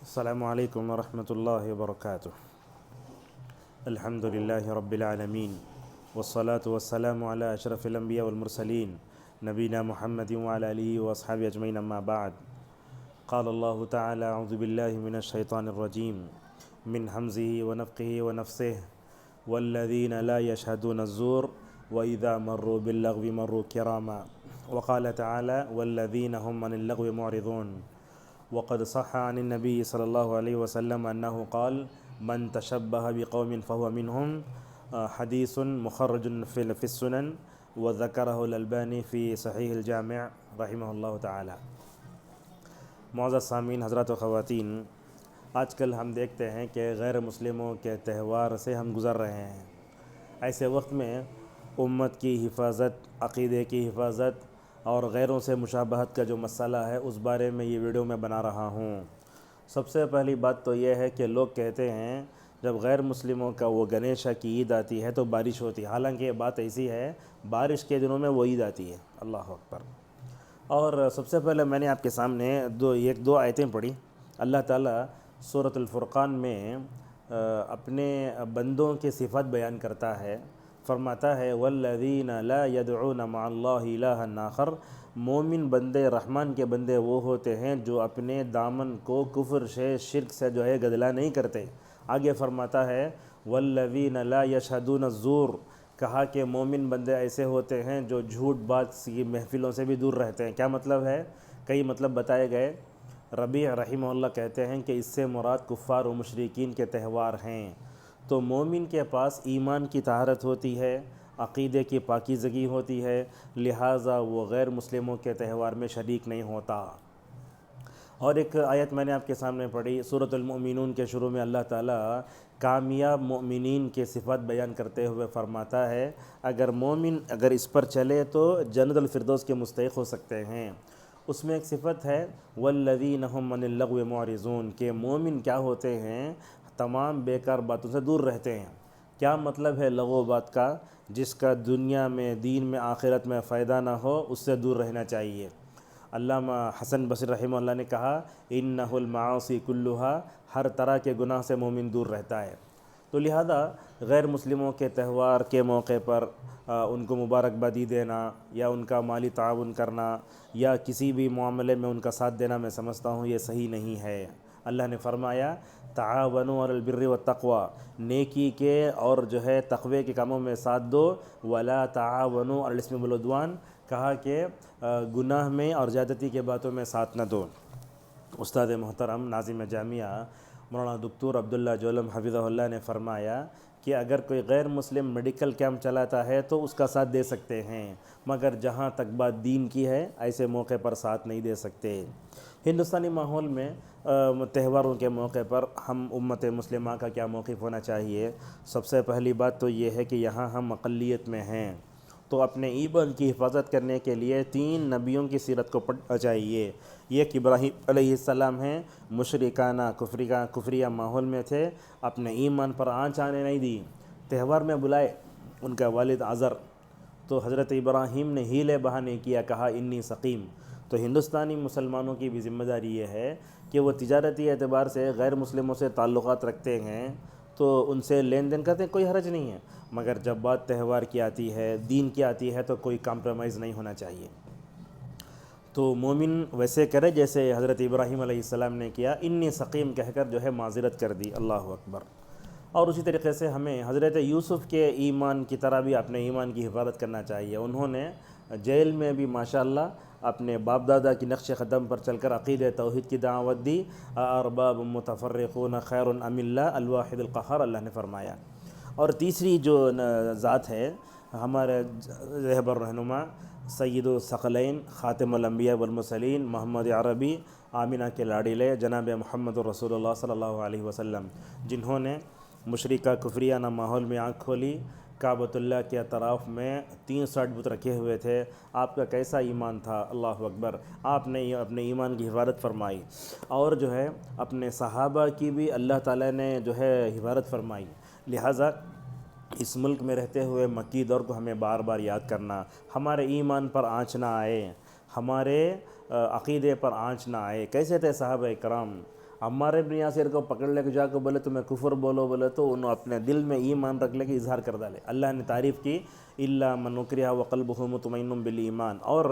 السلام عليكم ورحمة الله وبركاته. الحمد لله رب العالمين، والصلاة والسلام على أشرف الأنبياء والمرسلين نبينا محمد وعلى آله وأصحابه أجمعين، أما بعد. قال الله تعالى: أعوذ بالله من الشيطان الرجيم من همزه ونفخه ونفثه والذين لا يشهدون الزور وإذا مروا باللغو مروا كراما. وقال تعالى: والذين هم عن اللغو معرضون. وقد صح عن النبي صلى الله عليه وسلم أنه قال: من تشبه بقوم فهو منهم. حديث مخرج في السنن، وذكره الألباني في صحيح الجامع رحمه الله تعالی. معزز سامعین، حضرات و خواتین، آج کل ہم دیکھتے ہیں کہ غیر مسلموں کے تہوار سے ہم گزر رہے ہیں. ایسے وقت میں امت کی حفاظت، عقیدے کی حفاظت اور غیروں سے مشابہت کا جو مسئلہ ہے اس بارے میں یہ ویڈیو میں بنا رہا ہوں. سب سے پہلی بات تو یہ ہے کہ لوگ کہتے ہیں جب غیر مسلموں کا وہ گنیشا کی عید آتی ہے تو بارش ہوتی ہے. حالانکہ یہ بات ایسی ہے، بارش کے دنوں میں وہ عید آتی ہے. اللہ اکبر. اور سب سے پہلے میں نے آپ کے سامنے دو آیتیں پڑھی. اللہ تعالیٰ سورۃ الفرقان میں اپنے بندوں کے صفات بیان کرتا ہے. فرماتا ہے: والذین لا يدعون مع اللہ الہا آخر. مومن بندے، رحمان کے بندے وہ ہوتے ہیں جو اپنے دامن کو کفر سے، شرک سے جو ہے گدلا نہیں کرتے. آگے فرماتا ہے: والذین لا یشہدون الزور. کہا کہ مومن بندے ایسے ہوتے ہیں جو جھوٹ بات کی محفلوں سے بھی دور رہتے ہیں. کیا مطلب ہے؟ کئی مطلب بتائے گئے. ربیع رحمہ اللہ کہتے ہیں کہ اس سے مراد کفار و مشرکین کے تہوار ہیں. تو مومن کے پاس ایمان کی طہارت ہوتی ہے، عقیدے کی پاکیزگی ہوتی ہے، لہٰذا وہ غیر مسلموں کے تہوار میں شریک نہیں ہوتا. اور ایک آیت میں نے آپ کے سامنے پڑھی سورۃ المؤمنون کے شروع میں. اللہ تعالیٰ کامیاب مومنین کے صفات بیان کرتے ہوئے فرماتا ہے مومن اگر اس پر چلے تو جنت الفردوس کے مستحق ہو سکتے ہیں. اس میں ایک صفت ہے والذین هم عن اللغو معرضون، کہ مومن کیا ہوتے ہیں؟ تمام بیکار باتوں سے دور رہتے ہیں. کیا مطلب ہے لغو بات کا؟ جس کا دنیا میں، دین میں، آخرت میں فائدہ نہ ہو اس سے دور رہنا چاہیے. علامہ حسن بصری رحمہ اللہ نے کہا: انہ المعاصی کلھا. ہر طرح کے گناہ سے مومن دور رہتا ہے. تو لہذا غیر مسلموں کے تہوار کے موقع پر ان کو مبارکبادی دینا یا ان کا مالی تعاون کرنا یا کسی بھی معاملے میں ان کا ساتھ دینا، میں سمجھتا ہوں یہ صحیح نہیں ہے. اللہ نے فرمایا: تعاونوا علی البر والتقوی. نیکی کے اور جو ہے تقوی کے کاموں میں ساتھ دو. ولا تعاونوا علی الاثم والعدوان. کہا کہ گناہ میں اور زیادتی کے باتوں میں ساتھ نہ دو. استاد محترم ناظم جامعہ مولانا دکتور عبداللہ جولم حفظہ اللہ نے فرمایا کہ اگر کوئی غیر مسلم میڈیکل کیمپ چلاتا ہے تو اس کا ساتھ دے سکتے ہیں، مگر جہاں تک بات دین کی ہے ایسے موقع پر ساتھ نہیں دے سکتے. ہندوستانی ماحول میں تہواروں کے موقع پر ہم امت مسلمہ کا کیا موقف ہونا چاہیے؟ سب سے پہلی بات تو یہ ہے کہ یہاں ہم اقلیت میں ہیں، تو اپنے ایمان کی حفاظت کرنے کے لیے 3 نبیوں کی سیرت کو پڑھنا چاہیے. ایک ابراہیم علیہ السلام ہیں، مشرکانہ کفریہ ماحول میں تھے، اپنے ایمان پر آنچ آنے نہیں دی، تہوار میں بلائے ان کا والد آزر، تو حضرت ابراہیم نے ہیلے بہانے کیا، کہا انی سقیم. تو ہندوستانی مسلمانوں کی بھی ذمہ داری یہ ہے کہ وہ تجارتی اعتبار سے غیر مسلموں سے تعلقات رکھتے ہیں تو ان سے لین دین کرتے ہیں، کوئی حرج نہیں ہے، مگر جب بات تہوار کی آتی ہے، دین کی آتی ہے تو کوئی کمپرومائز نہیں ہونا چاہیے. تو مومن ویسے کرے جیسے حضرت ابراہیم علیہ السلام نے کیا، انی سقیم کہہ کر جو ہے معذرت کر دی. اللہ اکبر. اور اسی طریقے سے ہمیں حضرت یوسف کے ایمان کی طرح بھی اپنے ایمان کی حفاظت کرنا چاہیے. انہوں نے جیل میں بھی ماشاءاللہ اپنے باپ دادا کی نقش قدم پر چل کر عقید توحید کی دعوت دی. ارباب متفرقون خیر ام اللہ الواحد القہار، اللہ نے فرمایا. اور تیسری جو ذات ہے ہمارے رہبر رہنما سید الثقلین خاتم الانبیاء والمرسلین محمد عربی آمینہ کے لاڈلے جناب محمد رسول اللہ صلی اللہ علیہ وسلم، جنہوں نے مشرکہ کفریانہ ماحول میں آنکھ کھولی. کعبۃ اللہ کے اطراف میں 63 بت رکھے ہوئے تھے. آپ کا کیسا ایمان تھا! اللہ اکبر. آپ نے اپنے ایمان کی حفاظت فرمائی اور جو ہے اپنے صحابہ کی بھی اللہ تعالیٰ نے جو ہے حفاظت فرمائی. لہٰذا اس ملک میں رہتے ہوئے مکی دور کو ہمیں بار بار یاد کرنا، ہمارے ایمان پر آنچ نہ آئے، ہمارے عقیدے پر آنچ نہ آئے. کیسے تھے صحابہ کرام؟ عمار بن یاسر کو پکڑ لے کے جا کے بولے تمہیں کفر بولو بولے تو انہوں اپنے دل میں ایمان رکھ لے کے اظہار کر ڈالے. اللہ نے تعریف کی الا من اکرہ وقلبہ مطمئن بالایمان. اور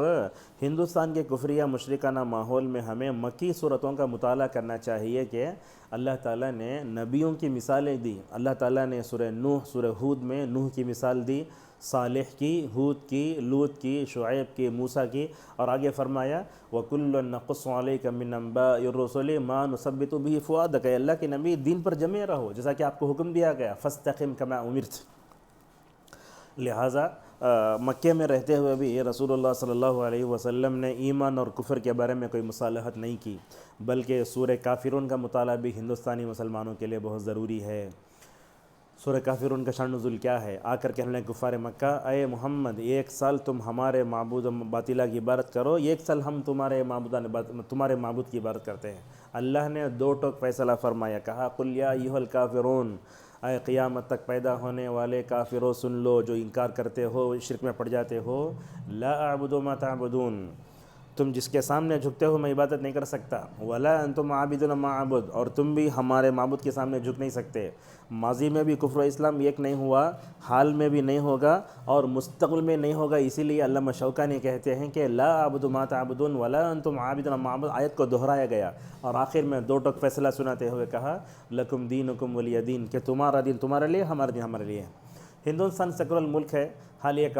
ہندوستان کے کفریہ مشرکانہ ماحول میں ہمیں مکی صورتوں کا مطالعہ کرنا چاہیے کہ اللہ تعالیٰ نے نبیوں کی مثالیں دی. اللہ تعالیٰ نے سورہ نوح سورہ ہود میں نوح کی مثال دی، صالح کی، ہود کی، لوط کی، شعیب کی، موسیٰ کی، اور آگے فرمایا وَكُلًّا نَقُصُّ عَلَيْكَ مِنْ أَنْبَاءِ الرُّسُلِ مَا نُثَبِّتُ بِهِ فُؤَادَكَ. اللہ کے نبی دین پر جمے رہو جیسا کہ آپ کو حکم دیا گیا، فَاسْتَقِمْ كَمَا أُمِرْتَ. لہٰذا مکے میں رہتے ہوئے بھی رسول اللہ صلی اللہ علیہ وسلم نے ایمان اور کفر کے بارے میں کوئی مصالحت نہیں کی، بلکہ سورہ کافرون کا مطالعہ بھی ہندوستانی مسلمانوں کے لیے بہت ضروری ہے. سورہ کافرون کا شان نزول کیا ہے؟ آ کر کہنے لگے کفار مکہ اے محمد 1 سال تم ہمارے معبود باطلہ کی عبادت کرو، 1 سال ہم تمہارے معبود کی عبادت کرتے ہیں. اللہ نے 2 ٹوک فیصلہ فرمایا، کہا قل یا ایھا الکافرون، اے قیامت تک پیدا ہونے والے کافروں سن لو جو انکار کرتے ہو، شرک میں پڑ جاتے ہو. لا اعبد ما تعبدون، تم جس کے سامنے جھکتے ہو میں عبادت نہیں کر سکتا. ولا انتم عابدون ما اعبد، اور تم بھی ہمارے معبود کے سامنے جھک نہیں سکتے. ماضی میں بھی کفر و اسلام ایک نہیں ہوا، حال میں بھی نہیں ہوگا، اور مستقبل میں نہیں ہوگا. اسی لیے علامہ شوکانی کہتے ہیں کہ لا اعبد ما تعبدون ولا انتم عابدون ما اعبد آیت کو دہرایا گیا، اور آخر میں 2 ٹوک فیصلہ سناتے ہوئے کہا لکم دینکم ولی دین، کہ تمہارا دین تمہارے لیے، ہمارا دین ہمارے لیے. ہندوستان سیکولر ملک ہے، ہر ایک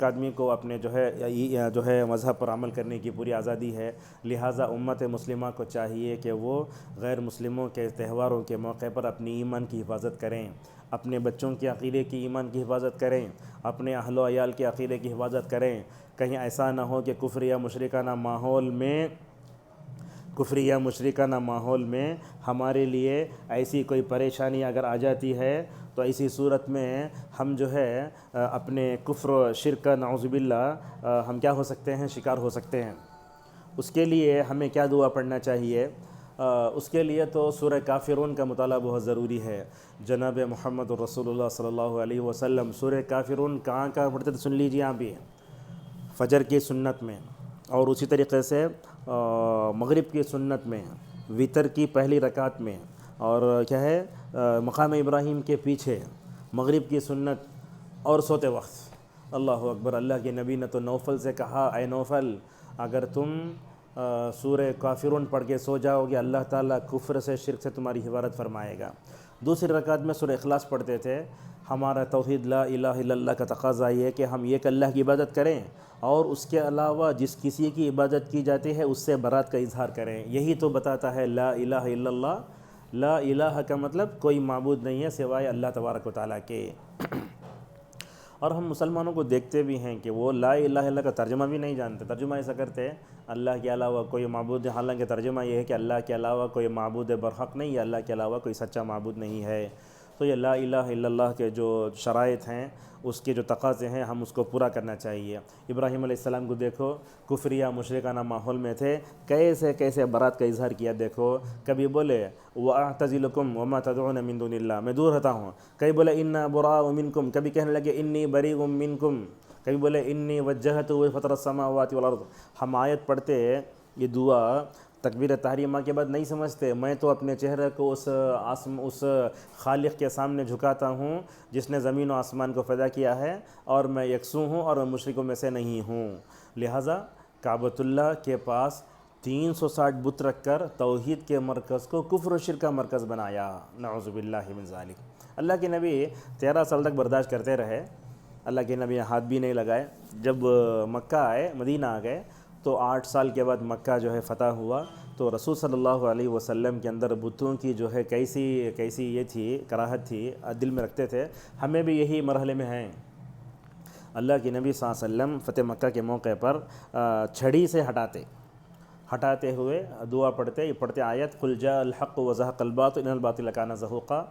آدمی کو اپنے جو ہے مذہب پر عمل کرنے کی پوری آزادی ہے. لہٰذا امت مسلمہ کو چاہیے کہ وہ غیر مسلموں کے تہواروں کے موقع پر اپنی ایمان کی حفاظت کریں، اپنے بچوں کے عقیدے کی ایمان کی حفاظت کریں، اپنے اہل و عیال کے عقیدے کی حفاظت کریں. کہیں ایسا نہ ہو کہ کفر یا مشرکانہ ماحول میں ہمارے لیے ایسی کوئی پریشانی اگر آ جاتی ہے تو ایسی صورت میں ہم جو ہے اپنے کفر و شرک کا نعوذ باللہ ہم کیا ہو سکتے ہیں، شکار ہو سکتے ہیں. اس کے لیے ہمیں کیا دعا پڑھنا چاہیے؟ اس کے لیے تو سورہ کافرون کا مطالعہ بہت ضروری ہے. جناب محمد رسول اللہ صلی اللہ علیہ وسلم سورہ کافرون کہاں پڑھتے تھے سن لیجیے آپ بھی، فجر کی سنت میں، اور اسی طریقے سے مغرب کی سنت میں، وتر کی پہلی رکعت میں، اور کیا ہے مقام ابراہیم کے پیچھے مغرب کی سنت، اور سوتے وقت. اللہ اکبر. اللہ کے نبی نے تو نوفل سے کہا اے نوفل اگر تم سورہ کافرون پڑھ کے سو جاؤ گے اللہ تعالیٰ کفر سے شرک سے تمہاری حفاظت فرمائے گا. دوسری رکعت میں سورہ اخلاص پڑھتے تھے. ہمارا توحید لا الہ الا اللہ کا تقاضا یہ ہے کہ ہم ایک اللہ کی عبادت کریں اور اس کے علاوہ جس کسی کی عبادت کی جاتی ہے اس سے برات کا اظہار کریں. یہی تو بتاتا ہے لا الہ الا اللہ. لا الہ کا مطلب کوئی معبود نہیں ہے سوائے اللہ تبارک و تعالیٰ کے. اور ہم مسلمانوں کو دیکھتے بھی ہیں کہ وہ لا الہ الا اللہ کا ترجمہ بھی نہیں جانتے. ترجمہ ایسا کرتے ہیں اللہ کے علاوہ کوئی معبود، حالانکہ ترجمہ یہ ہے کہ اللہ کے علاوہ کوئی معبود برحق نہیں ہے، اللہ کے علاوہ کوئی سچا معبود نہیں ہے. تو یہ لا الہ الا اللہ کے جو شرائط ہیں، اس کے جو تقاضے ہیں، ہم اس کو پورا کرنا چاہیے. ابراہیم علیہ السلام کو دیکھو، کفریہ مشرکانہ ماحول میں تھے، کیسے برات کا اظہار کیا. دیکھو کبھی بولے وَأَعْتَزِلُكُمْ وَمَا تَدْعُونَ مِن دُونِ اللَّهِ، میں دور رہتا ہوں. کبھی بولے اِنَّا بُرَاءُ مِنْكُمْ، کبھی کہنے لگے اِنِّي بَرِيءٌ مِنْكُمْ، کبھی بولے اِنِّي وَجَّهْتُ وَجْهِي فَطَرَ السَّمَاوَاتِ وَالْأَرْضِ. ہم آیت پڑھتے یہ دعا تکبیر تحریمہ کے بعد نہیں سمجھتے، میں تو اپنے چہرے کو اس خالق کے سامنے جھکاتا ہوں جس نے زمین و آسمان کو پیدا کیا ہے، اور میں یکسو ہوں اور میں مشرکوں میں سے نہیں ہوں. لہٰذا کعبۃ اللہ کے پاس 360 بت رکھ کر توحید کے مرکز کو کفر و شرک کا مرکز بنایا. نعوذ باللہ من ذالک. اللہ کے نبی 13 سال تک برداشت کرتے رہے. اللہ کے نبی ہاتھ بھی نہیں لگائے. جب مکہ آئے، مدینہ آ گئے، تو 8 سال کے بعد مکہ جو ہے فتح ہوا. تو رسول صلی اللہ علیہ وسلم کے اندر بتوں کی جو ہے کیسی یہ تھی، کراہت تھی، دل میں رکھتے تھے. ہمیں بھی یہی مرحلے میں ہیں. اللہ کے نبی صلی اللہ علیہ وسلم فتح مکہ کے موقع پر چھڑی سے ہٹاتے ہوئے دعا پڑھتے آیت قل جاء الحق وزهق الباطل ان الباطل کان زهوقا.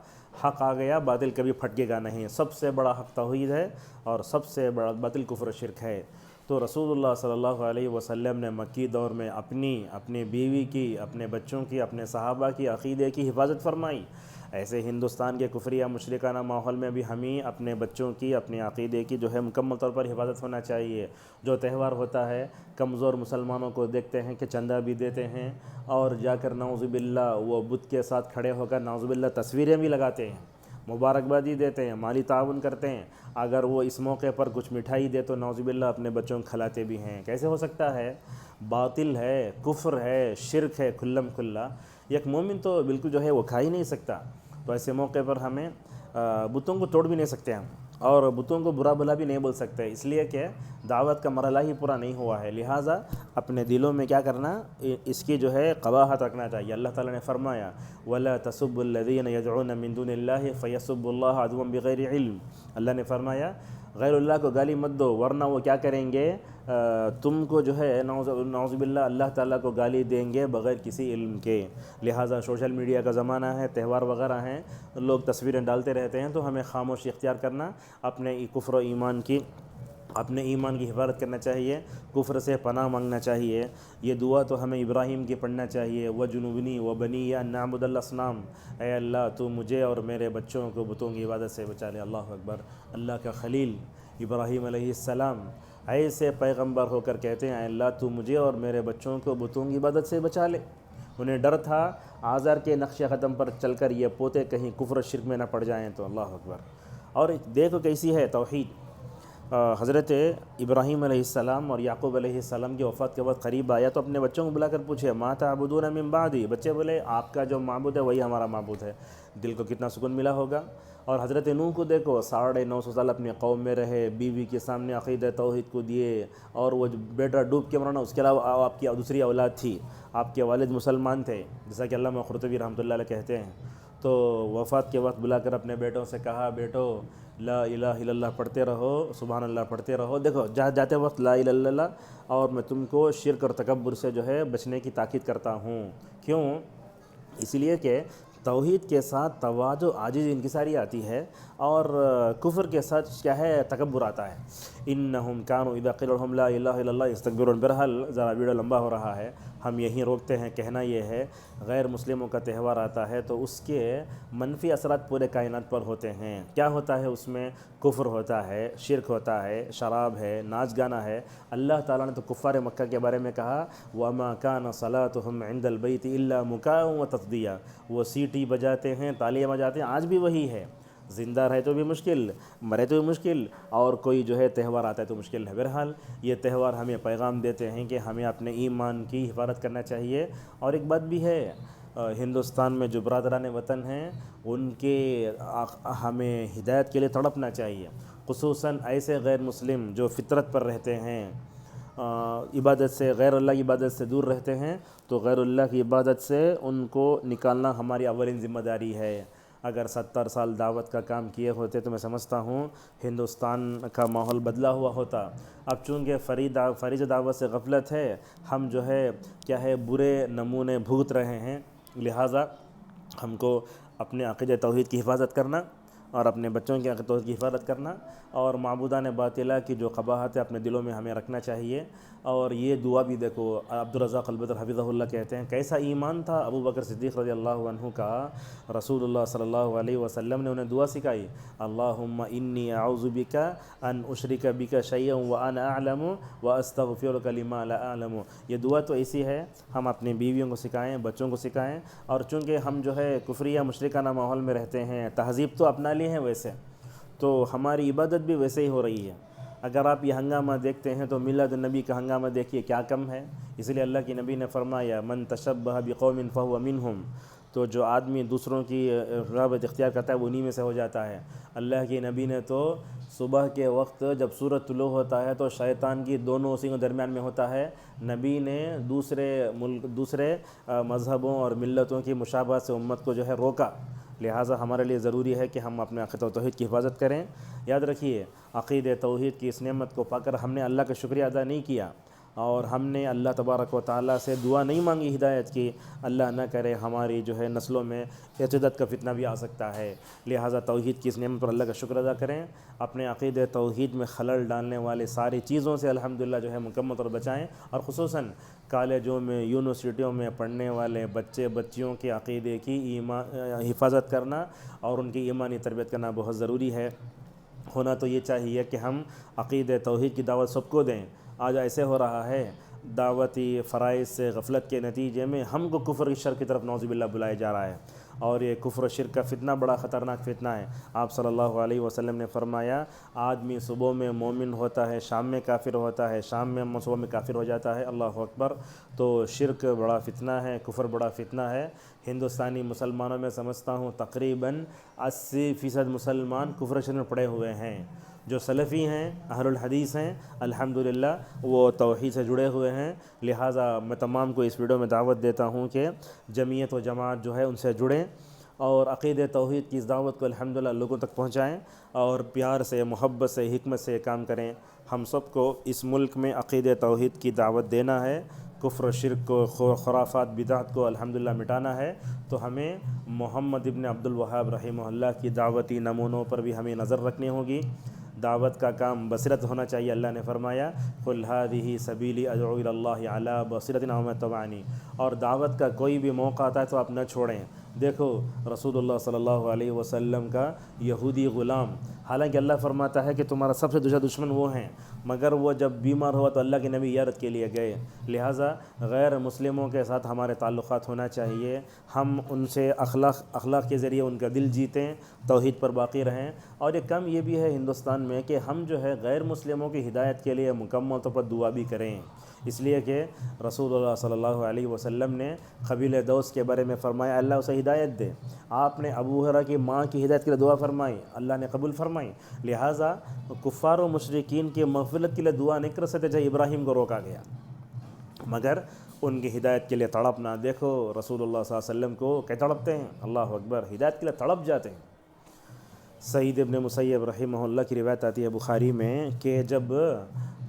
حق آ گیا، باطل کبھی پھٹکے گا نہیں. سب سے بڑا حق توحید ہے اور سب سے بڑا باطل کفر و شرک ہے. تو رسول اللہ صلی اللہ علیہ وسلم نے مکی دور میں اپنی بیوی کی، اپنے بچوں کی، اپنے صحابہ کی عقیدے کی حفاظت فرمائی۔ ایسے ہندوستان کے کفری یا مشرکانہ ماحول میں بھی ہمیں اپنے بچوں کی، اپنے عقیدے کی جو ہے مکمل طور پر حفاظت ہونا چاہیے۔ جو تہوار ہوتا ہے، کمزور مسلمانوں کو دیکھتے ہیں کہ چندہ بھی دیتے ہیں اور جا کر نعوذ باللہ وہ بت کے ساتھ کھڑے ہو کر نعوذ باللہ تصویریں بھی لگاتے ہیں، مبارکبادی دیتے ہیں، مالی تعاون کرتے ہیں۔ اگر وہ اس موقع پر کچھ مٹھائی دے تو نعوذ باللہ اپنے بچوں کو کھلاتے بھی ہیں۔ کیسے ہو سکتا ہے؟ باطل ہے، کفر ہے، شرک ہے کھلم کھلا۔ ایک مومن تو بالکل جو ہے وہ کھا ہی نہیں سکتا۔ تو ایسے موقع پر ہمیں بتوں کو توڑ بھی نہیں سکتے ہم، اور بتوں کو برا بھلا بھی نہیں بول سکتے، اس لیے کہ دعوت کا مرحلہ ہی پورا نہیں ہوا ہے۔ لہٰذا اپنے دلوں میں کیا کرنا، اس کی جو ہے قباحت رکھنا چاہیے۔ اللہ تعالیٰ نے فرمایا وَلَا تَسُبُّوا الَّذِينَ يَدْعُونَ مِن دُونِ اللَّهِ فَيَسُبُّوا اللَّهَ عَدْوًا بِغَيْرِ علم۔ اللہ نے فرمایا غیر اللہ کو گالی مت دو، ورنہ وہ کیا کریں گے، تم کو جو ہے نعوذ باللہ اللہ تعالیٰ کو گالی دیں گے بغیر کسی علم کے۔ لہٰذا سوشل میڈیا کا زمانہ ہے، تہوار وغیرہ ہیں، لوگ تصویریں ڈالتے رہتے ہیں، تو ہمیں خاموشی اختیار کرنا، اپنے کفر و ایمان کی حفاظت کرنا چاہیے، کفر سے پناہ مانگنا چاہیے۔ یہ دعا تو ہمیں ابراہیم کی پڑھنا چاہیے، وَجُنُوبْنِي وَبَنِيَّ أَن نَّعْبُدَ الْأَصْنَامَ، اے اللہ تو مجھے اور میرے بچوں کو بتوں کی عبادت سے بچا لے۔ اللہ اکبر۔ اللہ کا خلیل ابراہیم علیہ السلام ایسے پیغمبر ہو کر کہتے ہیں اے اللہ تو مجھے اور میرے بچوں کو بتوں کی عبادت سے بچا لے۔ انہیں ڈر تھا آزار کے نقش قدم پر چل کر یہ پوتے کہیں کفر و شرک میں نہ پڑ جائیں تو۔ اللہ اکبر۔ اور دیکھو کیسی ہے توحید۔ حضرت ابراہیم علیہ السلام اور یعقوب علیہ السلام کی وفات کے وقت قریب آیا تو اپنے بچوں کو بلا کر پوچھے ما تعبدون من بعدی، بچے بولے آپ کا جو معبود ہے وہی ہمارا معبود ہے۔ دل کو کتنا سکون ملا ہوگا۔ اور حضرت نوح کو دیکھو، 950 سال اپنی قوم میں رہے، بیوی کے سامنے عقیدہ توحید کو دیے، اور وہ بیٹا ڈوب کے مرنا، اس کے علاوہ آپ کی دوسری اولاد تھی، آپ کے والد مسلمان تھے، جیسا کہ علامہ قرطبی رحمۃ اللہ علیہ کہتے ہیں۔ تو وفات کے وقت بلا کر اپنے بیٹوں سے کہا بیٹو لا الہ الا اللہ پڑھتے رہو، سبحان اللہ پڑھتے رہو۔ دیکھو جاتے وقت لا الہ الا اللہ، اور میں تم کو شرک اور تکبر سے جو ہے بچنے کی تاکید کرتا ہوں۔ کیوں؟ اس لیے کہ توحید کے ساتھ تواضع، عاجزی، انکساری آتی ہے، اور کفر کے ساتھ کیا ہے، تکبر آتا ہے۔ انہم کانوا اذا قیل لهم لا الہ الا اللہ یستکبرون۔ بہرحال ذرا ویڈیو لمبا ہو رہا ہے، ہم یہیں روکتے ہیں۔ کہنا یہ ہے غیر مسلموں کا تہوار آتا ہے تو اس کے منفی اثرات پورے کائنات پر ہوتے ہیں۔ کیا ہوتا ہے اس میں؟ کفر ہوتا ہے، شرک ہوتا ہے، شراب ہے، ناچ گانا ہے۔ اللہ تعالیٰ نے تو کفار مکہ کے بارے میں کہا وَمَا كَانَ صَلَاتُهُمْ عِنْدَ الْبَيْتِ إِلَّا مُكَاءً وَتَصْدِيًّا۔ وہ سیٹی بجاتے ہیں، تالیاں بجاتے ہیں، آج بھی وہی ہے۔ زندہ رہے تو بھی مشکل، مرے تو بھی مشکل، اور کوئی جو ہے تہوار آتا ہے تو مشکل ہے۔ بہرحال یہ تہوار ہمیں پیغام دیتے ہیں کہ ہمیں اپنے ایمان کی حفاظت کرنا چاہیے۔ اور ایک بات بھی ہے، ہندوستان میں جو برادران وطن ہیں ان کے ہمیں ہدایت کے لیے تڑپنا چاہیے، خصوصاً ایسے غیر مسلم جو فطرت پر رہتے ہیں، عبادت سے، غیر اللہ کی عبادت سے دور رہتے ہیں، تو غیر اللہ کی عبادت سے ان کو نکالنا ہماری اولین ذمہ داری ہے۔ اگر 70 سال دعوت کا کام کیے ہوتے تو میں سمجھتا ہوں ہندوستان کا ماحول بدلا ہوا ہوتا۔ اب چونکہ فریض دعوت سے غفلت ہے، ہم جو ہے کیا ہے برے نمونے بھگت رہے ہیں۔ لہٰذا ہم کو اپنے عقیدہ توحید کی حفاظت کرنا اور اپنے بچوں کی عقیدہ توحید کی حفاظت کرنا، اور معبودان باطلہ کی جو قباحت ہے اپنے دلوں میں ہمیں رکھنا چاہیے۔ اور یہ دعا بھی دیکھو، عبدالرزاق البدر حفظہ اللہ کہتے ہیں کیسا ایمان تھا ابو بکر صدیق رضی اللہ عنہ کا، رسول اللہ صلی اللہ علیہ وسلم نے انہیں دعا سکھائی اللہم انی اعوذ بک ان اشرک بک شیئا وانا اعلم واستغفرک لما لا اعلم۔ یہ دعا تو ایسی ہے ہم اپنی بیویوں کو سکھائیں، بچوں کو سکھائیں، اور چونکہ ہم جو ہے کفریہ مشرکانہ ماحول میں رہتے ہیں، تہذیب تو اپنا لی ہیں ویسے، تو ہماری عبادت بھی ویسے ہی ہو رہی ہے۔ اگر آپ یہ ہنگامہ دیکھتے ہیں تو میلاد النبی کا ہنگامہ دیکھیے کیا کم ہے۔ اس لیے اللہ کی نبی نے فرمایا من تشبہ بقوم فہو منہم، تو جو آدمی دوسروں کی رغبت اختیار کرتا ہے وہ انہی میں سے ہو جاتا ہے۔ اللہ کی نبی نے تو صبح کے وقت جب سورج طلوع ہوتا ہے تو شیطان کی دونوں اسی کے درمیان میں ہوتا ہے، نبی نے دوسرے مذہبوں اور ملتوں کی مشابہت سے امت کو جو ہے روکا۔ لہٰذا ہمارے لیے ضروری ہے کہ ہم اپنے عقیدہ و توحید کی حفاظت کریں۔ یاد رکھیے عقیدہ توحید کی اس نعمت کو پا کر ہم نے اللہ کا شکریہ ادا نہیں کیا، اور ہم نے اللہ تبارک و تعالیٰ سے دعا نہیں مانگی ہدایت کی، اللہ نہ کرے ہماری جو ہے نسلوں میں ارتداد کا فتنہ بھی آ سکتا ہے۔ لہٰذا توحید کی اس نعمت پر اللہ کا شکر ادا کریں، اپنے عقیدہ توحید میں خلل ڈالنے والے ساری چیزوں سے الحمدللہ جو ہے مکمل طور بچائیں، اور خصوصاً کالجوں میں یونیورسٹیوں میں پڑھنے والے بچے بچیوں کے عقیدے کی حفاظت کرنا اور ان کی ایمانی تربیت کرنا بہت ضروری ہے۔ ہونا تو یہ چاہیے کہ ہم عقیدہ توحید کی دعوت سب کو دیں۔ آج ایسے ہو رہا ہے، دعوتی فرائض سے غفلت کے نتیجے میں ہم کو کفر کی شر کی طرف نعوذ باللہ بلایا جا رہا ہے، اور یہ کفر و شرک کا فتنہ بڑا خطرناک فتنہ ہے۔ آپ صلی اللہ علیہ وسلم نے فرمایا، آدمی صبح میں مومن ہوتا ہے، شام میں کافر ہوتا ہے، شام میں صبح میں کافر ہو جاتا ہے۔ اللہ اکبر۔ تو شرک بڑا فتنہ ہے، کفر بڑا فتنہ ہے۔ ہندوستانی مسلمانوں میں سمجھتا ہوں تقریباً 80% مسلمان کفر شرک میں پڑے ہوئے ہیں۔ جو سلفی ہیں، اہل الحدیث ہیں، الحمدللہ وہ توحید سے جڑے ہوئے ہیں۔ لہٰذا میں تمام کو اس ویڈیو میں دعوت دیتا ہوں کہ جمعیت و جماعت جو ہے ان سے جڑیں اور عقیدہ توحید کی اس دعوت کو الحمدللہ لوگوں تک پہنچائیں، اور پیار سے، محبت سے، حکمت سے کام کریں۔ ہم سب کو اس ملک میں عقیدہ توحید کی دعوت دینا ہے، کفر و شرک کو، خرافات بدعت کو الحمدللہ مٹانا ہے۔ تو ہمیں محمد ابن عبد الوہاب رحمہ اللہ کی دعوتی نمونوں پر بھی ہمیں نظر رکھنی ہوگی۔ دعوت کا کام بصیرت ہونا چاہیے۔ اللہ نے فرمایا، قُلْ هَٰذِهِ سَبِيلِي أَدْعُو إِلَى اللَّهِ عَلَىٰ بَصِيرَةٍ وَمَنِ اتَّبَعَنِي۔ اور دعوت کا کوئی بھی موقع آتا ہے تو آپ نہ چھوڑیں۔ دیکھو رسول اللہ صلی اللہ علیہ وسلم کا یہودی غلام، حالانکہ اللہ فرماتا ہے کہ تمہارا سب سے دشمن وہ ہیں، مگر وہ جب بیمار ہوا تو اللہ کے نبی عیادت کے لیے گئے۔ لہٰذا غیر مسلموں کے ساتھ ہمارے تعلقات ہونا چاہیے، ہم ان سے اخلاق کے ذریعے ان کا دل جیتیں، توحید پر باقی رہیں۔ اور یہ کم یہ بھی ہے ہندوستان میں کہ ہم جو ہے غیر مسلموں کی ہدایت کے لیے مکمل طور پر دعا بھی کریں، اس لیے کہ رسول اللہ صلی اللہ علیہ وسلم نے قبیلہ دوس کے بارے میں فرمایا اللہ اسے ہدایت دے۔ آپ نے ابو ہریرہ کی ماں کی ہدایت کے لیے دعا فرمائی، اللہ نے قبول فرمائی۔ لہٰذا کفار و مشرکین کی مغفرت کے لیے دعا نہیں کر سکتے، جب ابراہیم کو روکا گیا، مگر ان کی ہدایت کے لیے تڑپنا۔ دیکھو رسول اللہ صلی اللہ علیہ وسلم کو کہ تڑپتے ہیں، اللہ اکبر، ہدایت کے لیے تڑپ جاتے ہیں۔ سعید ابن مسیب رحمہ اللہ کی روایت آتی ہے بخاری میں کہ جب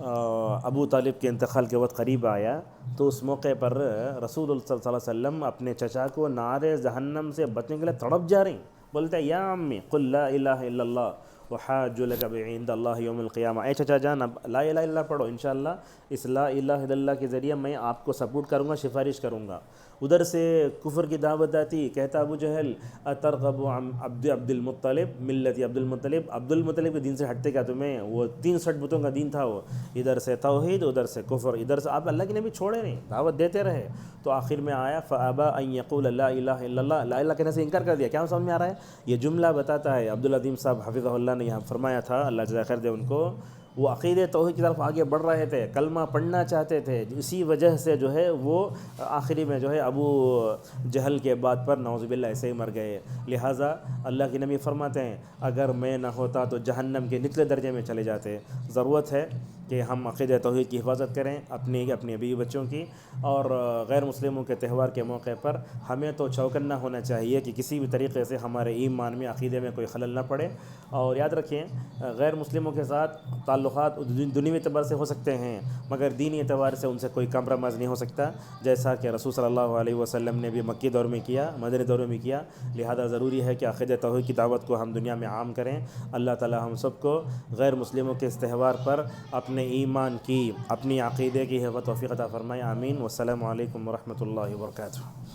ابو طالب کے انتقال کے وقت قریب آیا تو اس موقع پر رسول اللہ صلی اللہ علیہ وسلم اپنے چچا کو نار جہنم سے بچنے کے لیے تڑپ جا رہی ہیں، بولتے ہیں یا امی قل لا الہ الا اللہ وحاج لک عند اللہ یوم القیامہ، اے چچا جان اب لا الہ الا اللہ پڑھو، انشاءاللہ اس لا الہ الا اللہ کے ذریعے میں آپ کو سپورٹ کروں گا، سفارش کروں گا۔ ادھر سے کفر کی دعوت آتی، کہتا ابو جہل اترغب عن عبد المطلب ملت عبد المطلب کے دین سے ہٹتے کیا تمہیں؟ وہ 63 بتوں کا دین تھا وہ، ادھر سے توحید ادھر سے کفر، ادھر سے آپ اللہ کے نبی چھوڑے نہیں، دعوت دیتے رہے۔ تو آخر میں آیا فابا ان یقول لا الہ الا اللہ، لا الہ کہنے سے انکار کر دیا۔ کیا سمجھ میں آ رہا ہے؟ یہ جملہ بتاتا ہے، عبدالعظیم صاحب حفظہ اللہ نے یہاں فرمایا تھا، اللہ جزائے خیر دے ان کو، وہ عقیدہ توحید کی طرف آگے بڑھ رہے تھے، کلمہ پڑھنا چاہتے تھے، اسی وجہ سے جو ہے وہ آخری میں جو ہے ابو جہل کے بعد پر نعوذ باللہ ایسے ہی مر گئے۔ لہٰذا اللہ کے نبی فرماتے ہیں اگر میں نہ ہوتا تو جہنم کے نچلے درجے میں چلے جاتے۔ ضرورت ہے کہ ہم عقیدہ توحید کی حفاظت کریں، اپنی بیوی بچوں کی، اور غیر مسلموں کے تہوار کے موقع پر ہمیں تو چوکنا ہونا چاہیے کہ کسی بھی طریقے سے ہمارے ایمان میں، عقیدے میں کوئی خلل نہ پڑے۔ اور یاد رکھیں غیر مسلموں کے ساتھ تعلقات دنیوی اعتبار سے ہو سکتے ہیں، مگر دینی اعتبار سے ان سے کوئی کمپرومائز نہیں ہو سکتا، جیسا کہ رسول صلی اللہ علیہ وسلم نے بھی مکی دور میں کیا، مدنی دور میں کیا۔ لہذا ضروری ہے کہ عقیدہ توحید کی دعوت کو ہم دنیا میں عام کریں۔ اللہ تعالی ہم سب کو غیر مسلموں کے اس تہوار پر اپنے ایمان کی، اپنی عقیدے کی حفظ و توفیق عطا فرمائے، آمین۔ والسلام علیکم ورحمۃ اللہ وبرکاتہ۔